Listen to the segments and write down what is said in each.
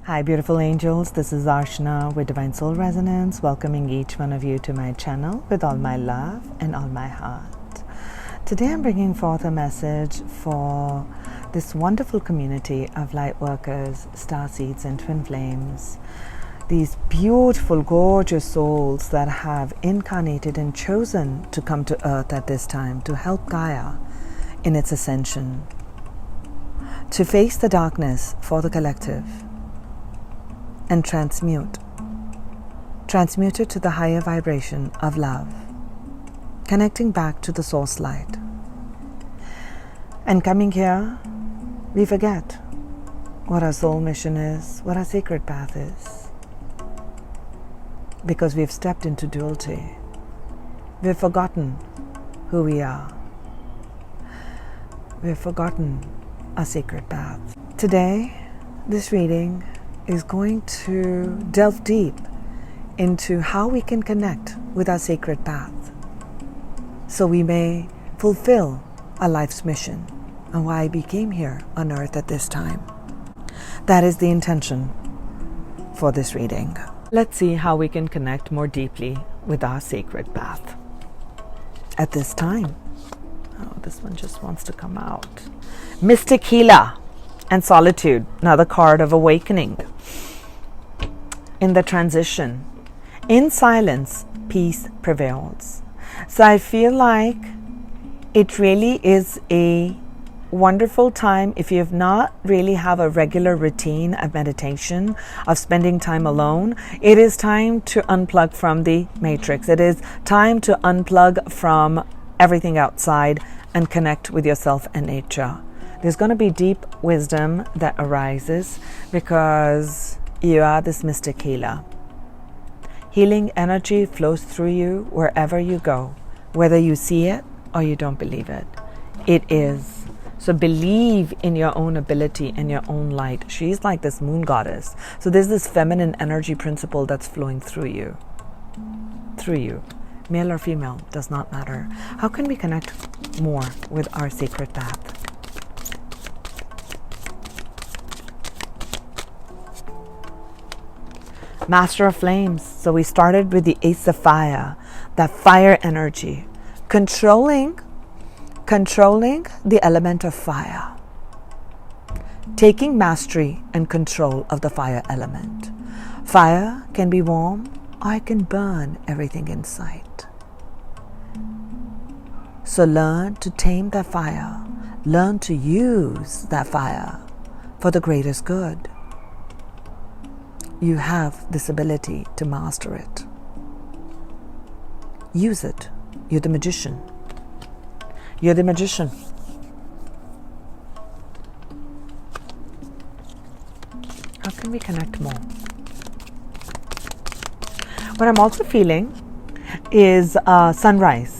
Hi beautiful angels, this is ARCHANA with Divine Soul Resonance, welcoming each one of you to my channel with all my love and all my heart. Today I'm bringing forth a message for this wonderful community of Lightworkers, Starseeds and Twinflames. These beautiful, gorgeous souls that have incarnated and chosen to come to Earth at this time to help Gaia in its ascension, to face the darkness for the collective, and transmute it to the higher vibration of love, connecting back to the source light. And coming here, we forget what our soul mission is, what our sacred path is, because we've stepped into duality. We've forgotten who we are. We've forgotten our sacred path. Today, this reading is going to delve deep into how we can connect with our sacred path so we may fulfill our life's mission and why we came here on earth at this time. That is the intention for this reading. Let's see how we can connect more deeply with our sacred path at this time. Oh, this one just wants to come out. Mystic Healer and Solitude, another card of awakening. In the transition, in silence, peace prevails. So I feel like it really is a wonderful time if you have not really have a regular routine of meditation, of spending time alone. It is time to unplug from the matrix. It is time to unplug from everything outside and connect with yourself and nature. There's going to be deep wisdom that arises because you are this mystic healer. Healing energy flows through you wherever you go, whether you see it or you don't believe it. It is. So believe in your own ability and your own light. She's like this moon goddess. So there's this feminine energy principle that's flowing through you. Through you. Male or female, does not matter. How can we connect more with our sacred path? Master of Flames. So we started with the Ace of Fire, that fire energy, controlling the element of fire, taking mastery and control of the fire element. Fire can be warm or it can burn everything in sight. So learn to tame that fire, learn to use that fire for the greatest good. You have this ability to master it. Use it. You're the magician. You're the magician. How can we connect more? What I'm also feeling is sunrise.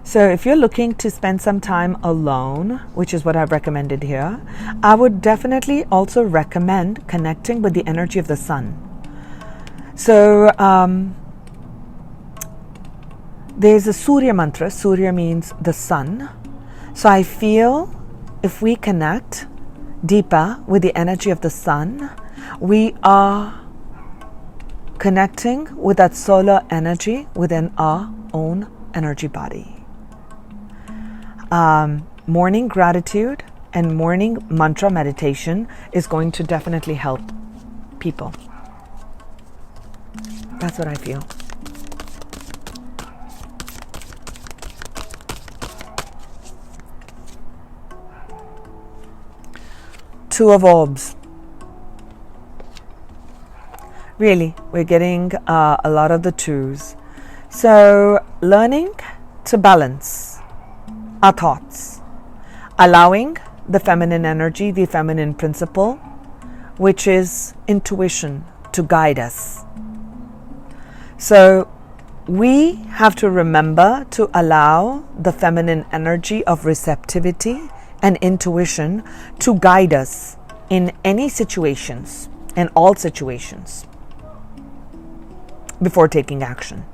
So if you're looking to spend some time alone, which is what I've recommended here, I would definitely also recommend connecting with the energy of the sun. So there's a SURYA mantra. SURYA means the sun. So I feel if we connect deeper with the energy of the sun, we are connecting with that solar energy within our own energy body. Morning gratitude and morning mantra meditation is going to definitely help people. That's what I feel. Two of Orbs. Really, we're getting a lot of the twos. So learning to balance our thoughts, allowing the feminine energy, the feminine principle, which is intuition, to guide us. So we have to remember to allow the feminine energy of receptivity and intuition to guide us in any situations, in all situations, before taking action.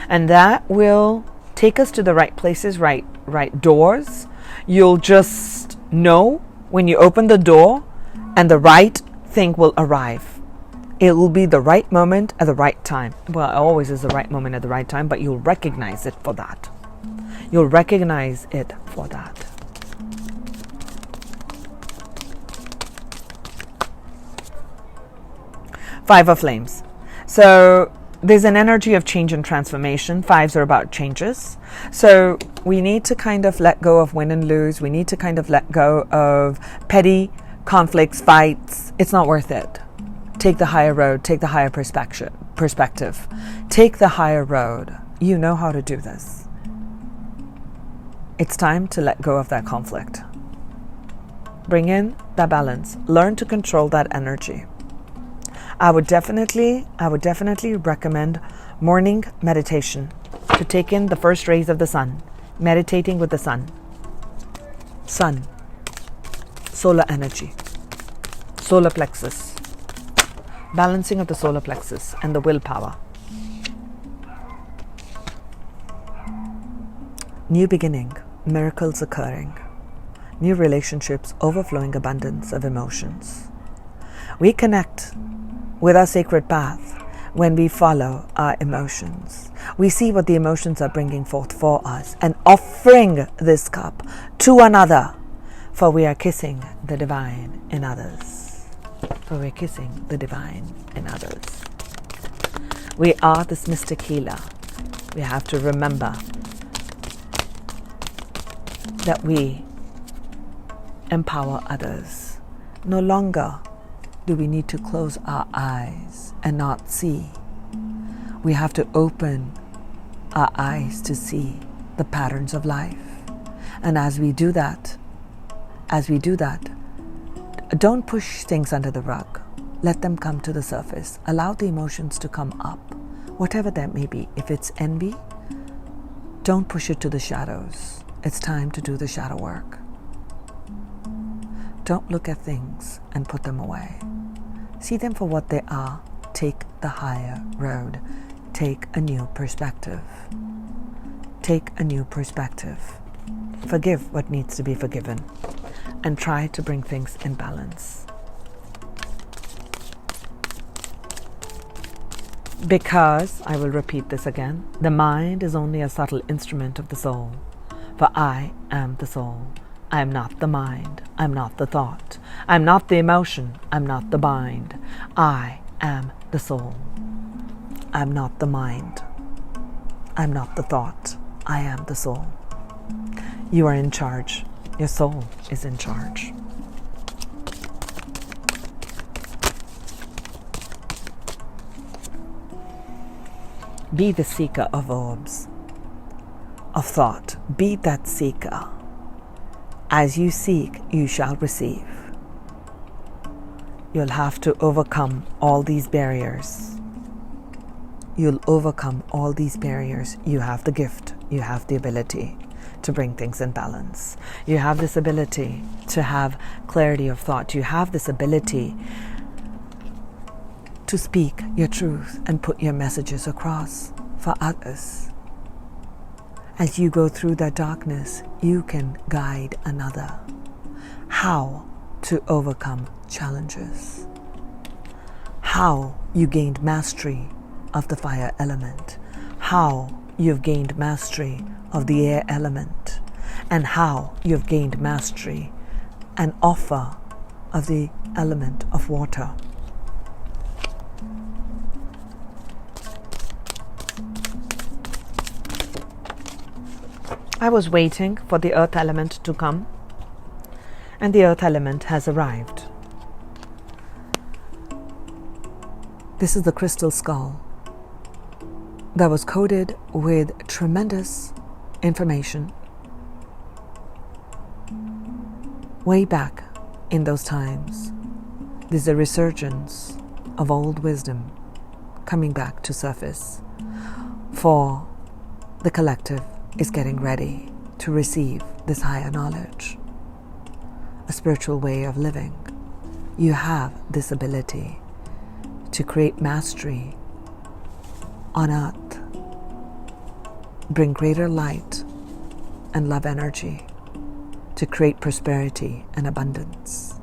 And that will take us to the right places, right doors. You'll just know when you open the door and the right thing will arrive. It will be the right moment at the right time. Well, it always is the right moment at the right time, but you'll recognize it for that. You'll recognize it for that. Five of Flames. So there's an energy of change and transformation. Fives are about changes. So we need to kind of let go of win and lose. We need to kind of let go of petty conflicts, fights. It's not worth it. Take the higher road. Take the higher perspective. Take the higher road. You know how to do this. It's time to let go of that conflict. Bring in that balance. Learn to control that energy. I would definitely recommend morning meditation to take in the first rays of the sun, meditating with the sun. Sun, solar energy, solar plexus, balancing of the solar plexus and the willpower. New beginning, miracles occurring, new relationships, overflowing abundance of emotions. We connect with our sacred path when we follow our emotions. We see what the emotions are bringing forth for us and offering this cup to another, for we are kissing the divine in others. For we're kissing the divine in others. We are this mystic healer. We have to remember that we empower others. No longer do we need to close our eyes and not see. We have to open our eyes to see the patterns of life. And as we do that, don't push things under the rug. Let them come to the surface. Allow the emotions to come up, whatever that may be. If it's envy, don't push it to the shadows. It's time to do the shadow work. Don't look at things and put them away. See them for what they are. Take the higher road. Take a new perspective. Take a new perspective. Forgive what needs to be forgiven. And try to bring things in balance. Because, I will repeat this again, the mind is only a subtle instrument of the soul. For I am the soul. I am not the mind. I'm not the thought. I'm not the emotion. I'm not the mind. I am the soul. I'm not the mind. I'm not the thought. I am the soul. You are in charge. Your soul is in charge. Be the seeker of orbs, of thought. Be that seeker. As you seek, you shall receive. You'll have to overcome all these barriers. You'll overcome all these barriers. You have the gift. You have the ability to bring things in balance. You have this ability to have clarity of thought. You have this ability to speak your truth and put your messages across for others. As you go through that darkness, you can guide another how to overcome challenges, how you gained mastery of the fire element, how you've gained mastery of the air element, and how you've gained mastery and offer of the element of water. I was waiting for the earth element to come, and the earth element has arrived. This is the crystal skull that was coated with tremendous information way back in those times. There's a resurgence of old wisdom coming back to surface, for the collective is getting ready to receive this higher knowledge, a spiritual way of living. You have this ability to create mastery on earth, bring greater light and love energy to create prosperity and abundance,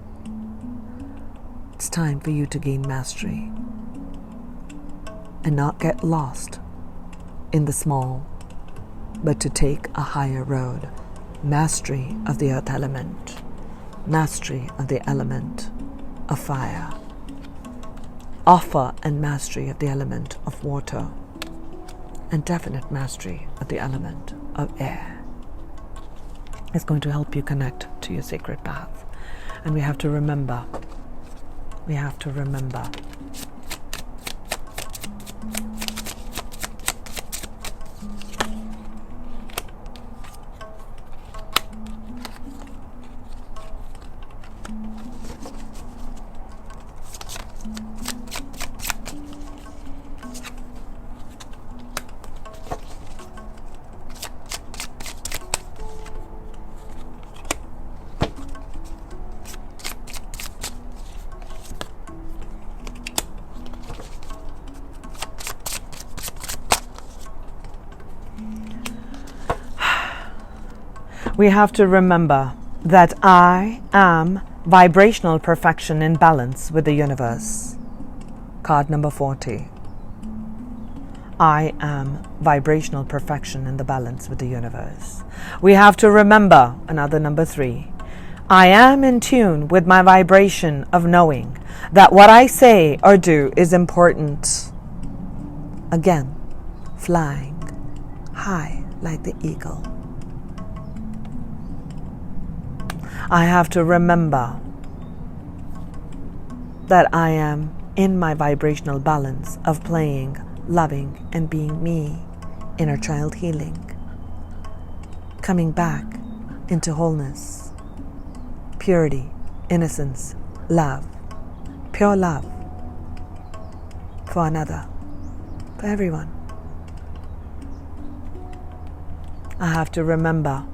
it's time for you to gain mastery and not get lost in the small, but to take a higher road. Mastery of the earth element, mastery of the element of fire, offer and mastery of the element of water, and definite mastery of the element of air. It's going to help you connect to your sacred path. And we have to remember, we have to remember that I am vibrational perfection in balance with the universe. Card number 40. I am vibrational perfection in the balance with the universe. We have to remember another number 3. I am in tune with my vibration of knowing that what I say or do is important. Again, flying high like the eagle. I have to remember that I am in my vibrational balance of playing, loving, and being me, inner child healing, coming back into wholeness, purity, innocence, love, pure love for another, for everyone. I have to remember.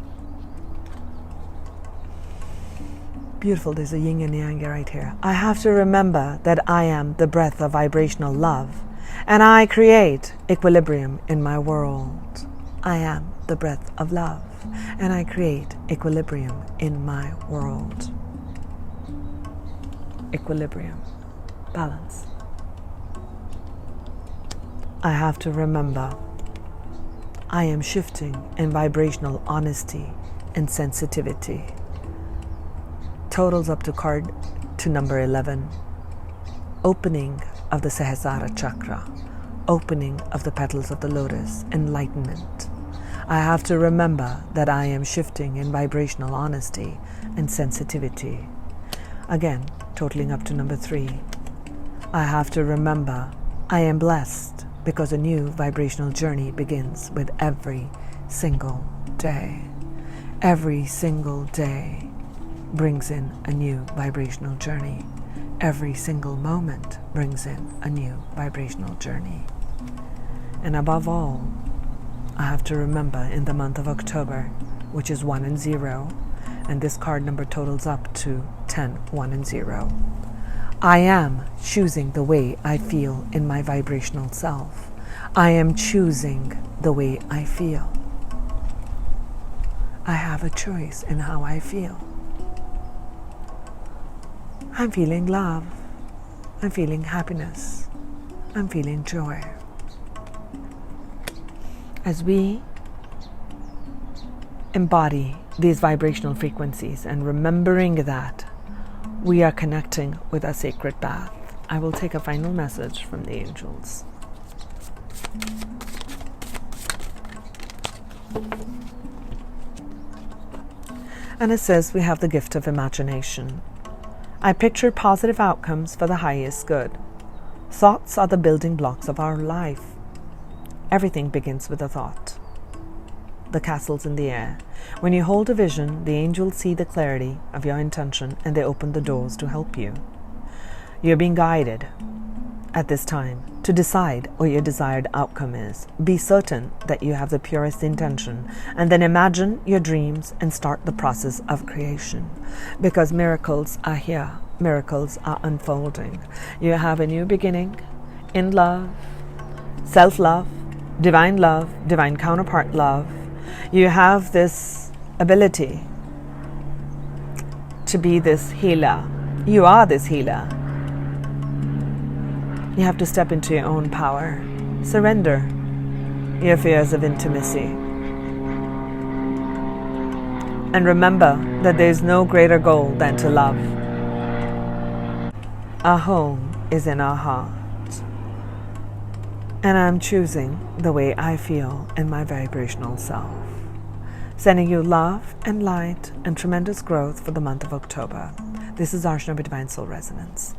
Beautiful, there's a yin and yang right here. I have to remember that I am the breath of vibrational love, and I create equilibrium in my world. I am the breath of love, and I create equilibrium in my world. Equilibrium, balance. I have to remember I am shifting in vibrational honesty and sensitivity. Totals up to card to number 11. Opening of the Sahasrara Chakra. Opening of the petals of the lotus. Enlightenment. I have to remember that I am shifting in vibrational honesty and sensitivity. Again, totaling up to number 3. I have to remember I am blessed because a new vibrational journey begins with every single day. Every single day brings in a new vibrational journey. Every single moment brings in a new vibrational journey. And above all, I have to remember in the month of October, which is 1 and 0, and this card number totals up to 10, 1 and 0. I am choosing the way I feel in my vibrational self. I am choosing the way I feel. I have a choice in how I feel. I'm feeling love. I'm feeling happiness. I'm feeling joy. As we embody these vibrational frequencies and remembering that we are connecting with our sacred path, I will take a final message from the angels. And it says we have the gift of imagination. I picture positive outcomes for the highest good. Thoughts are the building blocks of our life. Everything begins with a thought. The castle's in the air. When you hold a vision, the angels see the clarity of your intention and they open the doors to help you. You're being guided at this time to decide what your desired outcome is. Be certain that you have the purest intention, and then imagine your dreams and start the process of creation, because miracles are here. Miracles are unfolding. You have a new beginning in love, self-love, divine counterpart love. You have this ability to be this healer. You are this healer. You have to step into your own power. Surrender your fears of intimacy. And remember that there is no greater goal than to love. Our home is in our heart. And I'm choosing the way I feel in my vibrational self. Sending you love and light and tremendous growth for the month of October. This is ARCHANA with Divine Soul Resonance.